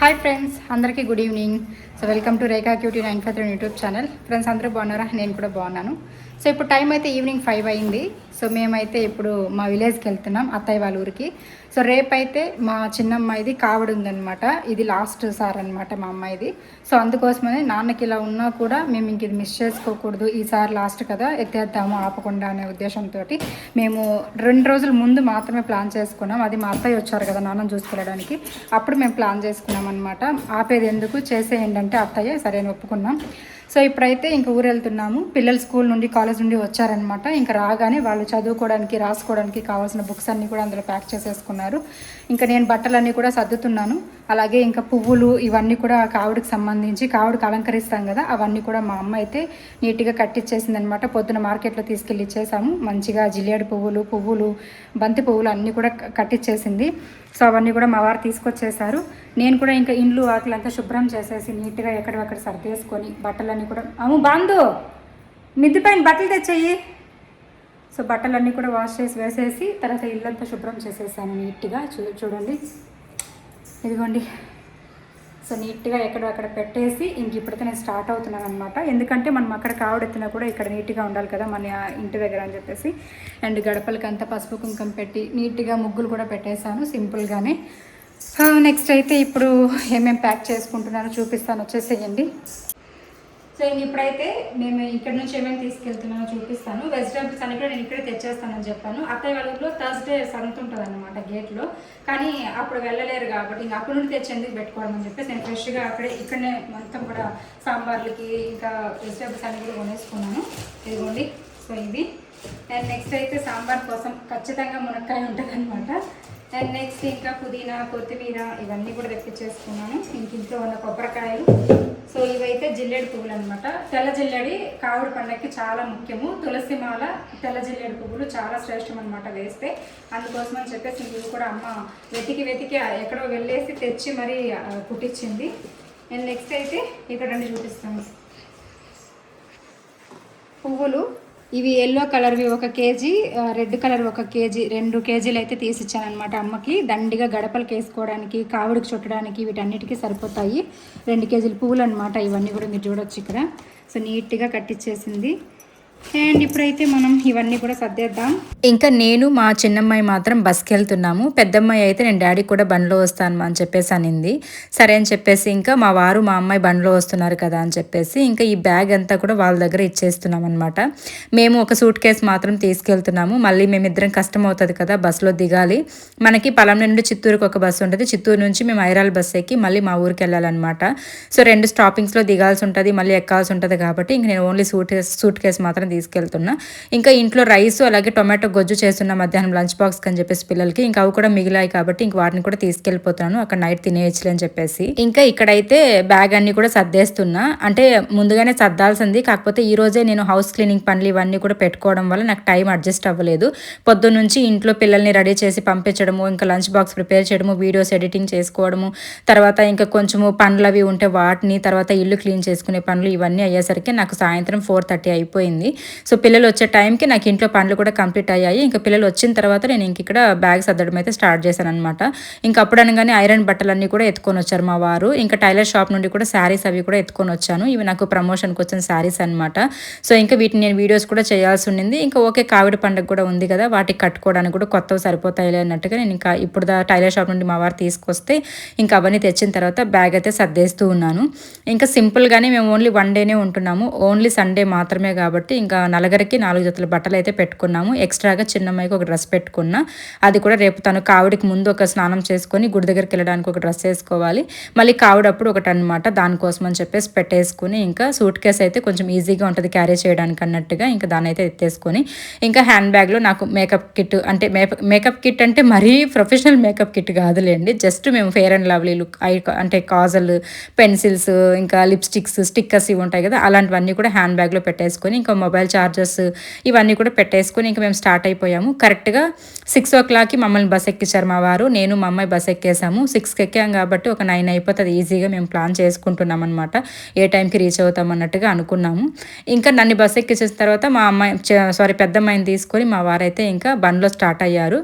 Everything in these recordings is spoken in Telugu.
హాయ్ ఫ్రెండ్స్, అందరికీ good evening. So welcome to Rekha cutie 953 YouTube channel. Friends అందరూ బాగున్నారా? నేను కూడా బాగున్నాను. సో ఇప్పుడు టైం అయితే ఈవినింగ్ 5 అయింది. సో మేమైతే ఇప్పుడు మా విలేజ్కి వెళ్తున్నాం, అత్తయ్య వాళ్ళ ఊరికి. సో రేపైతే మా చిన్నమ్మాయిది కావడి ఉందనమాట. ఇది లాస్ట్ సార్ అనమాట మా అమ్మాయిది. సో అందుకోసమని నాన్నకి ఇలా ఉన్నా కూడా మేము ఇంక ఇది మిస్ చేసుకోకూడదు, ఈసారి లాస్ట్ కదా ఎత్తేద్దాము ఆపకుండా అనే ఉద్దేశంతో మేము 2 రోజుల ముందు మాత్రమే ప్లాన్ చేసుకున్నాం. అది మా అత్తయ్య వచ్చారు కదా నాన్నని చూసుకెళ్ళడానికి, అప్పుడు మేము ప్లాన్ చేసుకున్నాం అనమాట. ఆపేది ఎందుకు, చేసేయండి అంటే అత్తయ్య సరే అని ఒప్పుకున్నాం. సో ఇప్పుడైతే ఇంక ఊరు వెళ్తున్నాము. పిల్లలు స్కూల్ నుండి కాలేజ్ నుండి వచ్చారనమాట. ఇంకా రాగానే వాళ్ళు చదువుకోవడానికి రాసుకోవడానికి కావాల్సిన బుక్స్ అన్నీ కూడా అందులో ప్యాక్ చేసేసుకున్నారు. ఇంకా నేను బట్టలన్నీ కూడా సర్దుతున్నాను. అలాగే ఇంకా పువ్వులు ఇవన్నీ కూడా కావుడికి సంబంధించి, కావుడికి అలంకరిస్తాం కదా, అవన్నీ కూడా మా అమ్మ అయితే నీట్గా కట్టించేసింది అనమాట. పొద్దున మార్కెట్లో తీసుకెళ్ళి ఇచ్చేసాము. మంచిగా జిల్లేడు పువ్వులు బంతి పువ్వులు అన్నీ కూడా కట్టించేసింది. సో అవన్నీ కూడా మా వారు తీసుకొచ్చేసారు. నేను కూడా ఇంకా ఇండ్లు వాకిలంతా శుభ్రం చేసేసి నీట్గా ఎక్కడెక్కడ సర్దేసుకొని బట్టలన్నీ కూడా బాందు మిద్ది పైన బట్టలు తెచ్చేయి. సో బట్టలన్నీ కూడా వాష్ చేసి వేసేసి తర్వాత ఇల్లంతా శుభ్రం చేసేసాను నీట్గా. చూడండి ఇదిగోండి. సో నీట్గా ఎక్కడెక్కడ పెట్టేసి ఇంక ఇప్పుడైతే నేను స్టార్ట్ అవుతున్నాను అనమాట. ఎందుకంటే మనం అక్కడ కావడెత్తినా కూడా ఇక్కడ నీట్గా ఉండాలి కదా మన ఇంటి దగ్గర అని చెప్పేసి. అండ్ గడపలకి అంతా పసుపు కుంకం పెట్టి నీట్గా ముగ్గులు కూడా పెట్టేశాను సింపుల్గానే. నెక్స్ట్ అయితే ఇప్పుడు ఏమేమి ప్యాక్ చేసుకుంటున్నానో చూపిస్తాను, వచ్చేసేయండి. సో ఇంక ఇప్పుడైతే మేము ఇక్కడ నుంచి ఏమేమి తీసుకెళ్తున్నానో చూపిస్తాను. వెజిటేబుల్స్ అన్ని కూడా నేను ఇక్కడే తెచ్చేస్తానని చెప్పాను. అత్తయ్య వాళ్ళ ఊళ్ళో థర్స్డే సంత ఉంటుంది అనమాట గేట్లో, కానీ అప్పుడు వెళ్ళలేరు కాబట్టి ఇంక అప్పుడు నుండి తెచ్చేందుకు పెట్టుకోవడం అని చెప్పేసి నేను ఫ్రెష్గా ఇక్కడనే మొత్తం కూడా సాంబార్లకి ఇంకా వెజిటేబుల్స్ అన్ని కూడా కొనేసుకున్నాను. ఇదిగోండి. సో ఇది అండ్ నెక్స్ట్ అయితే సాంబార్ కోసం ఖచ్చితంగా మునక్కాయ ఉంటుంది అనమాట. అండ్ నెక్స్ట్ ఇంకా పుదీనా కొత్తిమీర ఇవన్నీ కూడా తెప్పించేసుకున్నాను. ఇంట్లో ఉన్న కొబ్బరికాయలు. సో ఇవైతే జిల్లేడు పువ్వులు అనమాట. తెల్ల జిల్లేడి కావుడు పండగకి చాలా ముఖ్యము. తులసి మాల తెల్ల జిల్లేడు పువ్వులు చాలా శ్రేష్టం అనమాట వేస్తే. అందుకోసం అని చెప్పేసి ఇవి కూడా అమ్మ వెతికి ఎక్కడో వెళ్ళేసి తెచ్చి మరీ కుట్టించింది. అండ్ నెక్స్ట్ అయితే ఇక్కడ చూపిస్తాను పువ్వులు. ఇవి ఎల్లో కలర్వి 1 కేజీ, రెడ్ కలర్ 1 కేజీ, 2 కేజీలు అయితే తీసిచ్చాను అనమాట అమ్మకి. దండిగా గడపలకి వేసుకోవడానికి కావుడికి చుట్టడానికి వీటన్నిటికీ సరిపోతాయి. 2 కేజీల పువ్వులు అనమాట ఇవన్నీ కూడా మీరు చూడొచ్చు ఇక్కడ. సో నీట్గా కట్టించేసింది. అండ్ ఇప్పుడైతే మనం ఇవన్నీ కూడా సర్దేద్దాం. ఇంకా నేను మా చిన్నమ్మాయి మాత్రం బస్కి వెళ్తున్నాము. పెద్దమ్మాయి అయితే నేను డాడీ కూడా బండ్లో వస్తాను అని చెప్పేసి అనింది. సరే అని చెప్పేసి ఇంకా మా వారు మా అమ్మాయి బండ్లో వస్తున్నారు కదా అని చెప్పేసి ఇంకా ఈ బ్యాగ్ అంతా కూడా వాళ్ళ దగ్గర ఇచ్చేస్తున్నాం అనమాట. మేము ఒక సూట్ కేసు మాత్రం తీసుకెళ్తున్నాము. మళ్ళీ మేమిద్దరం కష్టం అవుతుంది కదా, బస్సులో దిగాలి. మనకి పలం నుండి చిత్తూరుకి ఒక బస్సు ఉంటుంది. చిత్తూరు నుంచి మేము ఐరాల బస్ ఎక్కి మళ్ళీ మా ఊరికి వెళ్ళాలన్నమాట. సో 2 స్టాపింగ్స్లో దిగాల్సి ఉంటుంది, మళ్ళీ ఎక్కాల్సి ఉంటుంది కాబట్టి ఇంక నేను ఓన్లీ సూట్ కేసు మాత్రం తీసుకెళ్తున్నా. ఇంకా ఇంట్లో రైస్ అలాగే టొమాటో గొజ్జు చేస్తున్న మధ్యాహ్నం లంచ్ బాక్స్ అని చెప్పేసి పిల్లలకి. ఇంకా అవి కూడా మిగిలాయి కాబట్టి ఇంక వాటిని కూడా తీసుకెళ్ళిపోతున్నాను, అక్కడ నైట్ తినేయచ్చులే అని చెప్పేసి. ఇంకా ఇక్కడైతే బ్యాగ్ అన్ని కూడా సర్దేస్తున్నా. అంటే ముందుగానే సర్దాల్సింది, కాకపోతే ఈ రోజే నేను హౌస్ క్లీనింగ్ పనులు ఇవన్నీ కూడా పెట్టుకోవడం వల్ల నాకు టైం అడ్జస్ట్ అవ్వలేదు. పొద్దున్న నుంచి ఇంట్లో పిల్లల్ని రెడీ చేసి పంపించడము, ఇంకా లంచ్ బాక్స్ ప్రిపేర్ చేయడము, వీడియోస్ ఎడిటింగ్ చేసుకోవడము, తర్వాత ఇంకా కొంచెము పనులు అవి ఉంటే వాటిని, తర్వాత ఇల్లు క్లీన్ చేసుకునే పనులు ఇవన్నీ అయ్యేసరికి నాకు సాయంత్రం 4:30 అయిపోయింది. సో పిల్లలు వచ్చే టైంకి నాకు ఇంట్లో పనులు కూడా కంప్లీట్ అయ్యాయి. ఇంకా పిల్లలు వచ్చిన తర్వాత నేను ఇంక ఇక్కడ బ్యాగ్ సర్దడం అయితే స్టార్ట్ చేశాను అనమాట. ఇంకా అప్పుడు అనగానే ఐరన్ బట్టలన్నీ కూడా ఎత్తుకొని వచ్చారు మా వారు. ఇంకా టైలర్ షాప్ నుండి కూడా శారీస్ అవి కూడా ఎత్తుకొని వచ్చాను. ఇవి నాకు ప్రమోషన్కి వచ్చిన శారీస్ అనమాట. సో ఇంకా వీటిని నేను వీడియోస్ కూడా చేయాల్సి ఉండింది. ఇంకా ఓకే కావిడి పండుగ కూడా ఉంది కదా, వాటికి కట్టుకోవడానికి కూడా కొత్తవి సరిపోతాయి అన్నట్టుగా నేను ఇంకా ఇప్పుడు టైలర్ షాప్ నుండి మా వారు తీసుకొస్తే ఇంకా అవన్నీ తెచ్చిన తర్వాత బ్యాగ్ అయితే సర్దేస్తూ ఉన్నాను. ఇంకా సింపుల్గానే మేము ఓన్లీ 1 డేనే ఉంటున్నాము, ఓన్లీ సండే మాత్రమే కాబట్టి ఇంకా నలుగురికి 4 జతల బట్టలు అయితే పెట్టుకున్నాము. ఎక్స్ట్రాగా చిన్నమ్మాయికి ఒక డ్రెస్ పెట్టుకున్నా. అది కూడా రేపు తను కావుడికి ముందు ఒక స్నానం చేసుకొని గుడి దగ్గరికి వెళ్ళడానికి ఒక డ్రెస్ వేసుకోవాలి, మళ్ళీ కావుడప్పుడు ఒకటి అనమాట. దానికోసం అని చెప్పేసి పెట్టేసుకుని ఇంకా సూట్ కేసు అయితే కొంచెం ఈజీగా ఉంటుంది క్యారీ చేయడానికి అన్నట్టుగా ఇంకా దాన్ని అయితే ఎత్తేసుకొని ఇంకా హ్యాండ్ బ్యాగ్లో నాకు మేకప్ కిట్, అంటే మేకప్ కిట్ అంటే మరీ ప్రొఫెషనల్ మేకప్ కిట్ కాదులేండి, జస్ట్ మేము ఫెయిర్ అండ్ లవ్లీ లుక్ అంటే కాజల్, పెన్సిల్స్, ఇంకా లిప్స్టిక్స్, స్టిక్కర్స్ ఇవి ఉంటాయి కదా, అలాంటివన్నీ కూడా హ్యాండ్ బ్యాగ్లో పెట్టేసుకొని ఇంకా మొబైల్ ఛార్జర్స్ ఇవన్నీ కూడా పెట్టేసుకొని ఇంకా మేము స్టార్ట్ అయిపోయాము. కరెక్ట్గా 6 o'clockకి మమ్మల్ని బస్ ఎక్కించారు మా వారు. నేను మా అమ్మాయి బస్ ఎక్కేసాము. 6కి ఎక్కాం కాబట్టి ఒక 9 అయిపోతుంది ఈజీగా. మేము ప్లాన్ చేసుకుంటున్నాం అనమాట, ఏ టైంకి రీచ్ అవుతాం అన్నట్టుగా అనుకున్నాము. ఇంకా నన్ను బస్ ఎక్కించేసిన తర్వాత మా పెద్ద అమ్మాయిని తీసుకొని మా వారైతే ఇంకా బండ్లో స్టార్ట్ అయ్యారు.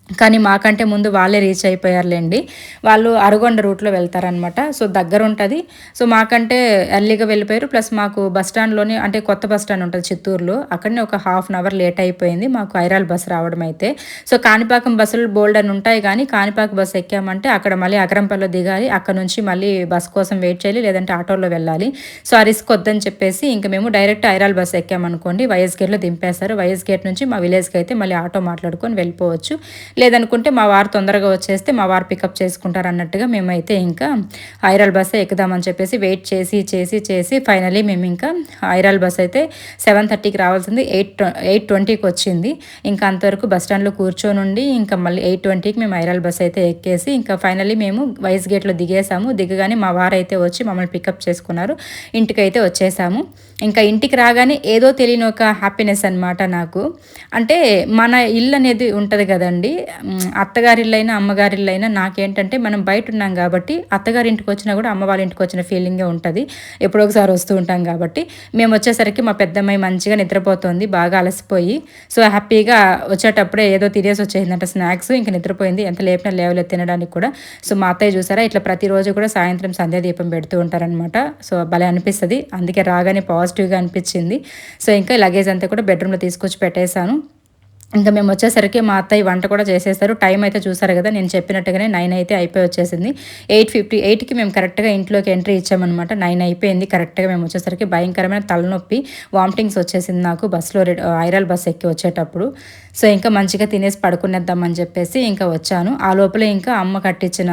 కానీ మాకంటే ముందు వాళ్ళే రీచ్ అయిపోయారులేండి. వాళ్ళు అరగొండ రూట్లో వెళ్తారనమాట. సో దగ్గర ఉంటుంది. సో మాకంటే ఎర్లీగా వెళ్ళిపోయారు. ప్లస్ మాకు బస్ స్టాండ్లోనే, అంటే కొత్త బస్ స్టాండ్ ఉంటుంది చిత్తూరులో, అక్కడనే ఒక హాఫ్ అన్ అవర్ లేట్ అయిపోయింది మాకు ఐరాల బస్సు రావడం అయితే. సో కాణిపాకం బస్సులు బోల్డ్ అని ఉంటాయి, కానీ కాణిపాక బస్సు ఎక్కామంటే అక్కడ మళ్ళీ అగరంపల్లిలో దిగాలి, అక్కడ నుంచి మళ్ళీ బస్ కోసం వెయిట్ చేయాలి, లేదంటే ఆటోలో వెళ్ళాలి. సో ఆ రిస్క్ వద్దని చెప్పేసి ఇంకా మేము డైరెక్ట్ ఐరాల బస్సు ఎక్కామనుకోండి, వైఎస్ గేట్లో దింపేస్తారు. వైఎస్ గేట్ నుంచి మా విలేజ్కి అయితే మళ్ళీ ఆటో మాట్లాడుకొని వెళ్ళిపోవచ్చు. లేదనుకుంటే మా వారు తొందరగా వచ్చేస్తే మా వారు పికప్ చేసుకుంటారు అన్నట్టుగా మేమైతే ఇంకా ఐరాల బస్సే ఎక్కుదామని చెప్పేసి వెయిట్ చేసి చేసి చేసి ఫైనలీ మేము ఇంకా ఐరాల బస్ అయితే 7:30కి రావాల్సింది 8:20కి వచ్చింది. ఇంకా అంతవరకు బస్ స్టాండ్లో కూర్చొని ఉండి ఇంకా మళ్ళీ 8:20కి మేము ఐరాల బస్ అయితే ఎక్కేసి ఇంకా ఫైనలీ మేము వైస్ గేట్లో దిగేసాము. దిగగానే మా వారు అయితే వచ్చి మమ్మల్ని పికప్ చేసుకున్నారు. ఇంటికైతే వచ్చేసాము. ఇంకా ఇంటికి రాగానే ఏదో తెలియని ఒక హ్యాపీనెస్ అనమాట నాకు. అంటే మన ఇల్లు అనేది ఉంటుంది కదండి, అత్తగారిల్లైనా అమ్మగారిల్లైనా నాకేంటంటే మనం బయట ఉన్నాం కాబట్టి అత్తగారి ఇంటికి వచ్చినా కూడా అమ్మ వాళ్ళ ఇంటికి వచ్చిన ఫీలింగే ఉంటుంది. ఎప్పుడో ఒకసారి వస్తూ ఉంటాం కాబట్టి. మేము వచ్చేసరికి మా పెద్దమ్మాయి మంచిగా నిద్రపోతుంది, బాగా అలసిపోయి. సో హ్యాపీగా వచ్చేటప్పుడే ఏదో తినేసి వచ్చేసిందంట స్నాక్స్, ఇంకా నిద్రపోయింది. ఎంత లేపినా లేవలేదు తినడానికి కూడా. సో మా అత్తయ్య చూసారా ఇట్లా ప్రతిరోజు కూడా సాయంత్రం సంధ్యాదీపం పెడుతూ ఉంటారనమాట. సో భలే అనిపిస్తుంది, అందుకే రాగానే పాజిటివ్గా అనిపించింది. సో ఇంకా లగేజ్ అంతా కూడా బెడ్రూమ్లో తీసుకొచ్చి పెట్టేశాను. ఇంకా మేము వచ్చేసరికి మా అత్తయ్య వంట కూడా చేసేసారు. టైం అయితే చూసారు కదా, నేను చెప్పినట్టుగానే 9 అయితే అయిపోయి వచ్చేసింది. 8:58కి మేము కరెక్ట్గా ఇంట్లోకి ఎంట్రీ ఇచ్చామన్నమాట. 9 అయిపోయింది కరెక్ట్గా మేము వచ్చేసరికి. భయంకరమైన తలనొప్పి, వామిటింగ్స్ వచ్చేసింది నాకు బస్సులో, ఐరాల బస్ ఎక్కి వచ్చేటప్పుడు. సో ఇంకా మంచిగా తినేసి పడుకునేద్దామని చెప్పేసి ఇంకా వచ్చాను. ఆ లోపలే ఇంకా అమ్మ కట్టించిన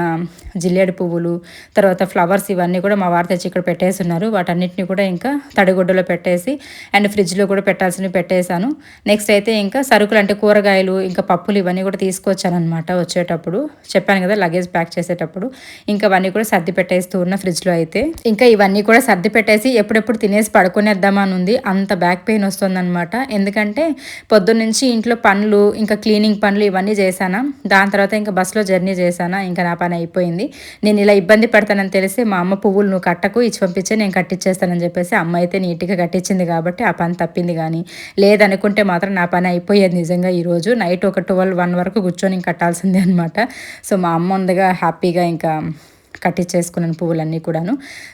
జిల్లేడు పువ్వులు, తర్వాత ఫ్లవర్స్ ఇవన్నీ కూడా మా వారు తెచ్చి ఇక్కడ పెట్టేసి ఉన్నారు. వాటన్నిటిని కూడా ఇంకా తడిగుడ్డలో పెట్టేసి అండ్ ఫ్రిడ్జ్లో కూడా పెట్టాల్సినవి పెట్టేశాను. నెక్స్ట్ అయితే ఇంకా సరుకులు అంటే కూరగాయలు ఇంకా పప్పులు ఇవన్నీ కూడా తీసుకొచ్చానమాట వచ్చేటప్పుడు. చెప్పాను కదా లగేజ్ ప్యాక్ చేసేటప్పుడు. ఇంకా అవన్నీ కూడా సర్ది పెట్టేస్తూ ఉన్న ఫ్రిడ్జ్లో అయితే. ఇంకా ఇవన్నీ కూడా సర్ది పెట్టేసి ఎప్పుడెప్పుడు తినేసి పడుకునేద్దామని ఉంది. అంత బ్యాక్ పెయిన్ వస్తుందన్నమాట. ఎందుకంటే పొద్దున్నుంచి ఇంట్లో పనులు ఇంకా క్లీనింగ్ పనులు ఇవన్నీ చేశానా, దాని తర్వాత ఇంకా బస్సులో జర్నీ చేశానా, ఇంకా నా పని అయిపోయింది. నేను ఇలా ఇబ్బంది పడతానని తెలిసి మా అమ్మ పువ్వులు నువ్వు కట్టకు, ఇచ్చి పంపించే నేను కట్టించేస్తానని చెప్పేసి అమ్మ అయితే నీట్గా కట్టించింది కాబట్టి ఆ పని తప్పింది. కానీ లేదనుకుంటే మాత్రం నా పని అయిపోయేది నిజంగా. ఈరోజు నైట్ ఒక 12-1 వరకు కూర్చొని కట్టాల్సిందే అనమాట. సో మా అమ్మ ఉందిగా హ్యాపీగా ఇంకా కట్టించేసుకున్నాను పువ్వులన్నీ కూడాను.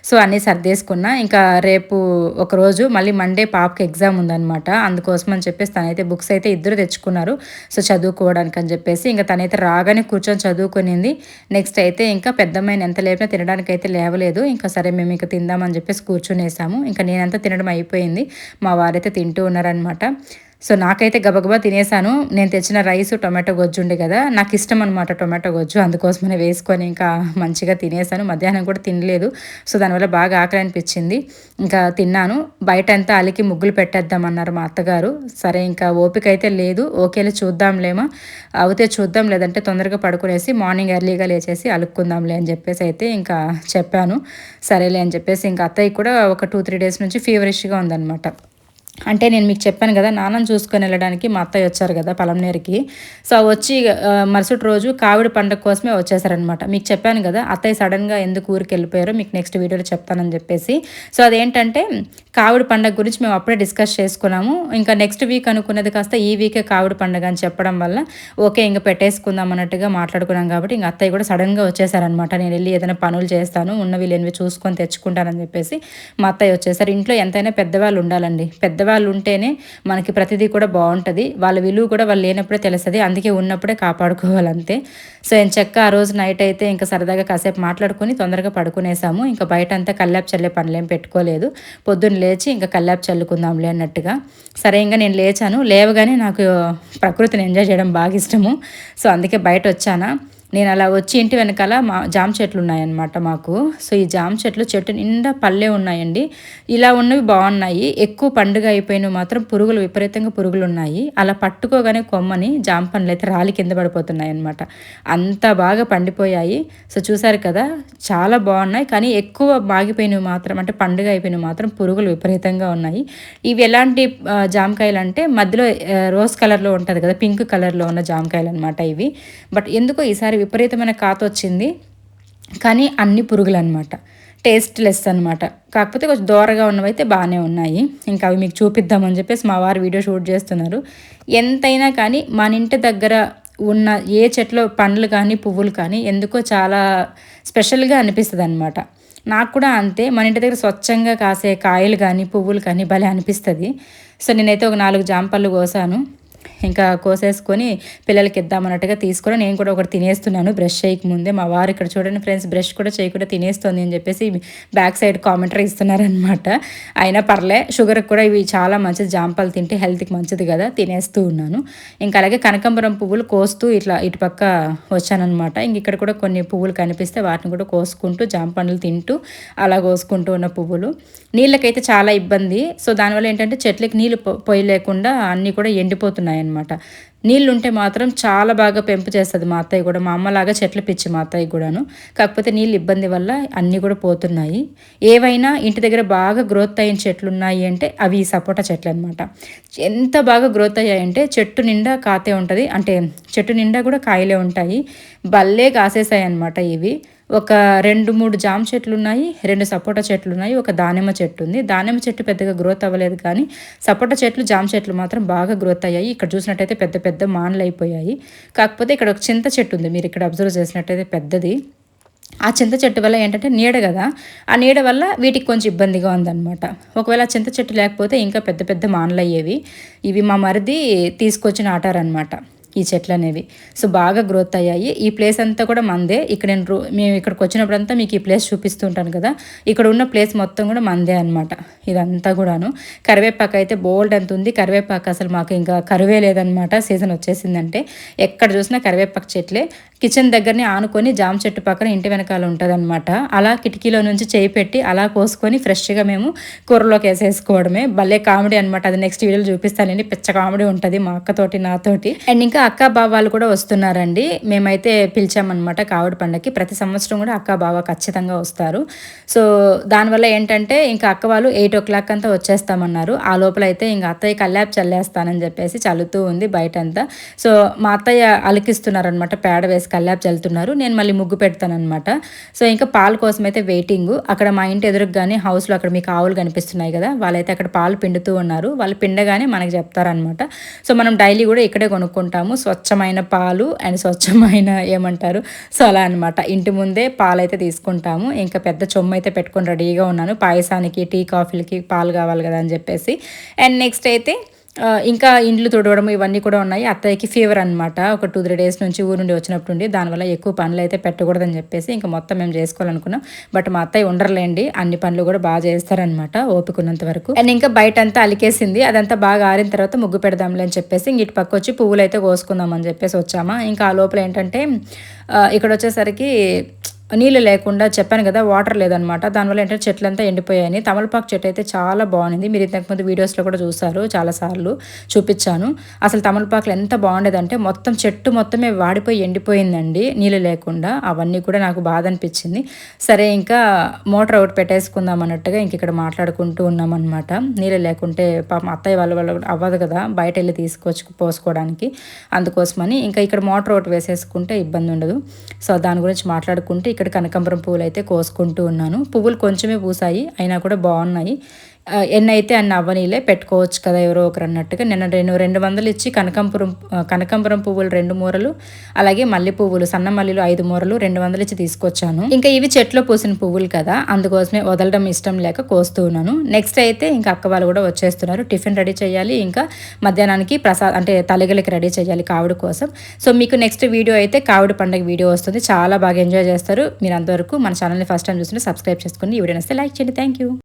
సో అన్నీ సర్దేసుకున్నా. ఇంకా రేపు ఒకరోజు మళ్ళీ మండే పాపకి ఎగ్జామ్ ఉందన్నమాట. అందుకోసం అని చెప్పేసి తనైతే బుక్స్ అయితే ఇద్దరు తెచ్చుకున్నారు. సో చదువుకోవడానికి అని చెప్పేసి ఇంకా తనైతే రాగానే కూర్చొని చదువుకునింది. నెక్స్ట్ అయితే ఇంకా పెద్దమ్మాయిని ఎంత లేపినా తినడానికి అయితే లేవలేదు. ఇంకా సరే మేము ఇంకా తిందామని చెప్పేసి కూర్చునేసాము. ఇంకా నేనంతా తినడం అయిపోయింది, మా వారైతే తింటూ ఉన్నారనమాట. సో నాకైతే గబగబా తినేసాను. నేను తెచ్చిన రైస్ టొమాటో గొజ్జు ఉండే కదా, నాకు ఇష్టం అనమాట టొమాటో గొజ్జు, అందుకోసమనే వేసుకొని ఇంకా మంచిగా తినేసాను. మధ్యాహ్నం కూడా తినలేదు. సో దానివల్ల బాగా ఆకలి అనిపించింది. ఇంకా తిన్నాను. బయట అంతా అలికి ముగ్గులు పెట్టేద్దామన్నారు మా అత్తగారు. సరే ఇంకా ఓపిక అయితే లేదు. ఓకేలే చూద్దాంలేమో, అవుతే చూద్దాం, లేదంటే తొందరగా పడుకునేసి మార్నింగ్ ఎర్లీగా లేచేసి అలుక్కుందాంలే అని చెప్పేసి అయితే ఇంకా చెప్పాను. సరేలే అని చెప్పేసి ఇంకా అత్తయ్య కూడా ఒక 2-3 డేస్ నుంచి ఫీవరిష్గా ఉందన్నమాట. అంటే నేను మీకు చెప్పాను కదా నాన్నని చూసుకొని వెళ్ళడానికి మా అత్తయ్య వచ్చారు కదా పలంనేరుకి. సో వచ్చి మరుసటి రోజు కావిడి పండుగ కోసమే వచ్చేసారనమాట. మీకు చెప్పాను కదా అత్తయ్య సడన్గా ఎందుకు ఊరికి వెళ్ళిపోయారో మీకు నెక్స్ట్ వీడియోలో చెప్తానని చెప్పేసి. సో అదేంటంటే కావిడి పండుగ గురించి మేము అప్పుడే డిస్కస్ చేసుకున్నాము. ఇంకా నెక్స్ట్ వీక్ అనుకున్నది కాస్త ఈ వీకే కావిడి పండుగ అని చెప్పడం వల్ల ఓకే ఇంకా పెట్టేసుకుందాం అన్నట్టుగా మాట్లాడుకున్నాం. కాబట్టి ఇంకా అత్తయ్య కూడా సడన్గా వచ్చేసారనమాట. నేను వెళ్ళి ఏదైనా పనులు చేస్తాను, ఉన్నవి లేనివి చూసుకొని తెచ్చుకుంటానని చెప్పేసి మా అత్తయ్య వచ్చేసారు. ఇంట్లో ఎంతైనా పెద్దవాళ్ళు ఉండాలండి. పెద్దవాళ్ళు ఉంటేనే మనకి ప్రతిదీ కూడా బాగుంటుంది. వాళ్ళ విలువ కూడా వాళ్ళు లేనప్పుడే తెలుస్తుంది, అందుకే ఉన్నప్పుడే కాపాడుకోవాలంతే. సో ఎంచక్క ఆ రోజు నైట్ అయితే ఇంకా సరదాగా కాసేపు మాట్లాడుకొని తొందరగా పడుకునేసాము. ఇంకా బయట అంతా కల్లాపు చల్లే పనులేం పెట్టుకోలేదు. పొద్దున్న లేచి ఇంకా కల్లాపు చల్లుకుందాంలే అన్నట్టుగా. సరే ఇంకా నేను లేచాను. లేవగానే నాకు ప్రకృతిని ఎంజాయ్ చేయడం బాగా ఇష్టము. సో అందుకే బయట వచ్చానా. నేను అలా వచ్చి ఇంటి వెనకాల మా జామ చెట్లు ఉన్నాయన్నమాట మాకు. సో ఈ జామ చెట్టు నిండా పళ్ళే ఉన్నాయండి. ఇలా ఉన్నవి బాగున్నాయి. ఎక్కువ పండుగ అయిపోయినవి మాత్రం పురుగులు, విపరీతంగా పురుగులు ఉన్నాయి. అలా పట్టుకోగానే కొమ్మని జామ పండ్లు అయితే రాలి కింద పడిపోతున్నాయి అనమాట. అంత బాగా పండిపోయాయి. సో చూసారు కదా చాలా బాగున్నాయి. కానీ ఎక్కువ మాగిపోయినవి మాత్రం, అంటే పండుగ అయిపోయినవి మాత్రం పురుగులు విపరీతంగా ఉన్నాయి. ఇవి ఎలాంటి జామకాయలు అంటే మధ్యలో రోజ్ కలర్లో ఉంటుంది కదా, పింక్ కలర్లో ఉన్న జామకాయలు అనమాట ఇవి. బట్ ఎందుకో ఈసారి విపరీతమైన కాత వచ్చింది, కానీ అన్ని పురుగులు అనమాట. టేస్ట్ లెస్ అనమాట. కాకపోతే కొంచెం దూరగా ఉన్నవైతే బాగానే ఉన్నాయి. ఇంకా అవి మీకు చూపిద్దామని చెప్పేసి మా వారు వీడియో షూట్ చేస్తున్నారు. ఎంతైనా కానీ మన ఇంటి దగ్గర ఉన్న ఏ చెట్లో పండ్లు కానీ పువ్వులు కానీ ఎందుకో చాలా స్పెషల్గా అనిపిస్తుంది అనమాట. నాకు కూడా అంతే. మన ఇంటి దగ్గర స్వచ్ఛంగా కాసే కాయలు కానీ పువ్వులు కానీ భలే అనిపిస్తుంది. సో నేనైతే ఒక 4 జాంపళ్ళు కోసాను. ఇంకా కోసేసుకొని పిల్లలకి ఇద్దామన్నట్టుగా తీసుకొని నేను కూడా ఒకటి తినేస్తున్నాను బ్రష్ చేయకముందే. మా వారు ఇక్కడ చూడండి ఫ్రెండ్స్, బ్రష్ కూడా చేయకుండా తినేస్తుంది అని చెప్పేసి బ్యాక్ సైడ్ కామెంటరీ ఇస్తున్నారనమాట. అయినా పర్లే, షుగర్కి కూడా ఇవి చాలా మంచిది, జాంపాలు తింటే హెల్త్కి మంచిది కదా, తినేస్తూ ఉన్నాను. ఇంకా అలాగే కనకాంబరం పువ్వులు కోస్తూ ఇట్లా ఇటుపక్క వచ్చానమాట. ఇంక ఇక్కడ కూడా కొన్ని పువ్వులు కనిపిస్తే వాటిని కూడా కోసుకుంటూ జాంపండ్లు తింటూ అలా కోసుకుంటూ ఉన్న పువ్వులు. నీళ్ళకైతే చాలా ఇబ్బంది. సో దానివల్ల ఏంటంటే చెట్లకి నీళ్ళు పోయలేకుండా అన్నీ కూడా ఎండిపోతున్నాయి అనమాట. నీళ్ళు ఉంటే మాత్రం చాలా బాగా పెంపు చేస్తుంది మా అత్తయ్య కూడా. మా అమ్మలాగా చెట్లు పిచ్చి మా అత్తయ్య కూడాను. కాకపోతే నీళ్ళు ఇబ్బంది వల్ల అన్నీ కూడా పోతున్నాయి. ఏవైనా ఇంటి దగ్గర బాగా గ్రోత్ అయిన చెట్లు ఉన్నాయి అంటే అవి సపోటా చెట్లు అనమాట. ఎంత బాగా గ్రోత్ అయ్యాయంటే చెట్టు నిండా కాతే ఉంటుంది, అంటే చెట్టు నిండా కూడా కాయలే ఉంటాయి. భలే కాసేసాయి అనమాట ఇవి. ఒక 2-3 జామ చెట్లు ఉన్నాయి, 2 సపోటా చెట్లు ఉన్నాయి, ఒక దానిమ్మ చెట్టు ఉంది. దానిమ్మ చెట్టు పెద్దగా గ్రోత్ అవ్వలేదు, కానీ సపోటా చెట్లు జామ చెట్లు మాత్రం బాగా గ్రోత్ అయ్యాయి. ఇక్కడ చూసినట్టయితే పెద్ద పెద్ద మాన్లు అయిపోయాయి. కాకపోతే ఇక్కడ ఒక చింత చెట్టు ఉంది, మీరు ఇక్కడ అబ్జర్వ్ చేసినట్టయితే పెద్దది. ఆ చింత చెట్టు వల్ల ఏంటంటే నీడ కదా, ఆ నీడ వల్ల వీటికి కొంచెం ఇబ్బందిగా ఉందన్నమాట. ఒకవేళ ఆ చింత చెట్టు లేకపోతే ఇంకా పెద్ద పెద్ద మాన్లు అయ్యేవి. ఇవి మా మరిది తీసుకొచ్చి నాటారనమాట ఈ చెట్లు అనేవి. సో బాగా గ్రోత్ అయ్యాయి. ఈ ప్లేస్ అంతా కూడా మందే. ఇక్కడ మేము ఇక్కడికి వచ్చినప్పుడంతా మీకు ఈ ప్లేస్ చూపిస్తుంటాను కదా, ఇక్కడ ఉన్న ప్లేస్ మొత్తం కూడా మందే అనమాట. ఇదంతా కూడాను కరివేపాకు అయితే బోల్డ్ అంత ఉంది. కరివేపాకు అసలు మాకు ఇంకా కరువే లేదనమాట. సీజన్ వచ్చేసిందంటే ఎక్కడ చూసినా కరివేపాకు చెట్లే. కిచెన్ దగ్గరనే ఆనుకొని జామ చెట్టు పక్కన ఇంటి వెనకాల ఉంటుందన్నమాట. అలా కిటికీలో నుంచి చేయి పెట్టి అలా కోసుకొని ఫ్రెష్గా మేము కూరలోకి వేసేసుకోవడమే. భలే కామెడీ అనమాట. అది నెక్స్ట్ వీడియోలో చూపిస్తానండి. పిచ్చ కామెడీ ఉంటుంది మా అక్కతోటి నాతోటి. అండ్ ఇంకా అక్క బావ వాళ్ళు కూడా వస్తున్నారండి. మేమైతే పిలిచామన్నమాట కావడి పండగకి. ప్రతి సంవత్సరం కూడా అక్క బావ ఖచ్చితంగా వస్తారు. సో దానివల్ల ఏంటంటే ఇంకా అక్క వాళ్ళు 8 o'clock అంతా వచ్చేస్తామన్నారు. ఆ లోపల అయితే ఇంకా అత్తయ్య కల్లాపు చల్లేస్తానని చెప్పేసి చల్లుతూ ఉంది బయటంతా. సో మా అత్తయ్య అలికిస్తున్నారనమాట, పేడ వేసి కల్లాపు చల్లుతున్నారు. నేను మళ్ళీ ముగ్గు పెడతానమాట. సో ఇంకా పాల కోసం అయితే వెయిటింగ్. అక్కడ మా ఇంటి ఎదురుగానే హౌస్లో అక్కడ మీకు ఆవులు కనిపిస్తున్నాయి కదా, వాళ్ళైతే అక్కడ పాలు పిండుతూ ఉన్నారు. వాళ్ళు పిండగానే మనకి చెప్తారనమాట. సో మనం డైలీ కూడా ఇక్కడే కొనుక్కుంటాము స్వచ్ఛమైన పాలు అండ్ స్వచ్ఛమైన ఏమంటారు, సో అలా అనమాట. ఇంటి ముందే పాలు అయితే తీసుకుంటాము. ఇంకా పెద్ద చొమ్ము అయితే పెట్టుకొని రెడీగా ఉన్నాను. పాయసానికి టీ కాఫీలకి పాలు కావాలి కదా అని చెప్పేసి. అండ్ నెక్స్ట్ అయితే ఇంకా ఇండ్లు తుడవడం ఇవన్నీ కూడా ఉన్నాయి. అత్తయ్యకి ఫీవర్ అనమాట. ఒక 2-3 days నుంచి ఊరు నుండి వచ్చినప్పుడు ఉండి, దానివల్ల ఎక్కువ పనులు అయితే పెట్టకూడదని చెప్పేసి ఇంకా మొత్తం మేము చేసుకోవాలనుకున్నాం. బట్ మా అత్తయ్య ఉండర్లేండి, అన్ని పనులు కూడా బాగా చేస్తారనమాట ఓపికన్నంత వరకు. అండ్ ఇంకా బయట అంతా అలికేసింది, అదంతా బాగా ఆరిన తర్వాత ముగ్గు పెడదాంలే అని చెప్పేసి ఇంక ఇటు పక్క వచ్చి పువ్వులు అయితే కోసుకుందాం అని చెప్పేసి వచ్చామా. ఇంకా ఆ లోపల ఏంటంటే ఇక్కడ వచ్చేసరికి నీళ్ళు లేకుండా చెప్పాను కదా, వాటర్ లేదనమాట. దానివల్ల ఏంటంటే చెట్లంతా ఎండిపోయాయని. తమలపాకు చెట్టు అయితే చాలా బాగుంది. మీరు ఇంతకుముందు వీడియోస్లో కూడా చూసారు, చాలాసార్లు చూపించాను. అసలు తమలపాకులు ఎంత బాగుండేదంటే మొత్తం చెట్టు మొత్తమే వాడిపోయి ఎండిపోయిందండి నీళ్ళు లేకుండా. అవన్నీ కూడా నాకు బాధ అనిపించింది. సరే ఇంకా మోటార్ ఒకటి పెట్టేసుకుందాం అన్నట్టుగా ఇంక ఇక్కడ మాట్లాడుకుంటూ ఉన్నామన్నమాట. నీళ్ళు లేకుంటే పాపం అత్తయ్య వాళ్ళు అవ్వదు కదా బయట వెళ్ళి తీసుకొచ్చి పోసుకోవడానికి. అందుకోసమని ఇంకా ఇక్కడ మోటార్ ఒకటి వేసేసుకుంటే ఇబ్బంది ఉండదు. సో దాని గురించి మాట్లాడుకుంటే ఇక్కడ కనకాంబరం పువ్వులు అయితే కోసుకుంటూ ఉన్నాను. పువ్వులు కొంచెమే పూసాయి, అయినా కూడా బాగున్నాయి. ఎన్ని అయితే అన్ని అవ్వనీలే, పెట్టుకోవచ్చు కదా ఎవరో ఒకరు అన్నట్టుగా. నిన్న 200 ఇచ్చి కనకాంబరం పువ్వులు 2 మూరలు, అలాగే మల్లె పువ్వులు సన్న మల్లెలు 5 మూరలు 200 ఇచ్చి తీసుకొచ్చాను. ఇంకా ఇవి చెట్లో పూసిన పువ్వులు కదా, అందుకోసమే వదలడం ఇష్టం లేక కోస్తూ ఉన్నాను. నెక్స్ట్ అయితే ఇంకా అక్క వాళ్ళు కూడా వచ్చేస్తున్నారు. టిఫిన్ రెడీ చేయాలి, ఇంకా మధ్యాహ్నానికి అంటే తలిగలకి రెడీ చేయాలి కావిడి కోసం. సో మీకు నెక్స్ట్ వీడియో అయితే కావిడి పండుగ వీడియో వస్తుంది. చాలా బాగా ఎంజాయ్ చేస్తారు. మీరు అంతవరకు మన ఛానల్ని ఫస్ట్ టైం చూస్తుంటే సబ్స్క్రైబ్ చేసుకోండి. ఈ వీడియో నచ్చితే లైక్ చేయండి. Thank you.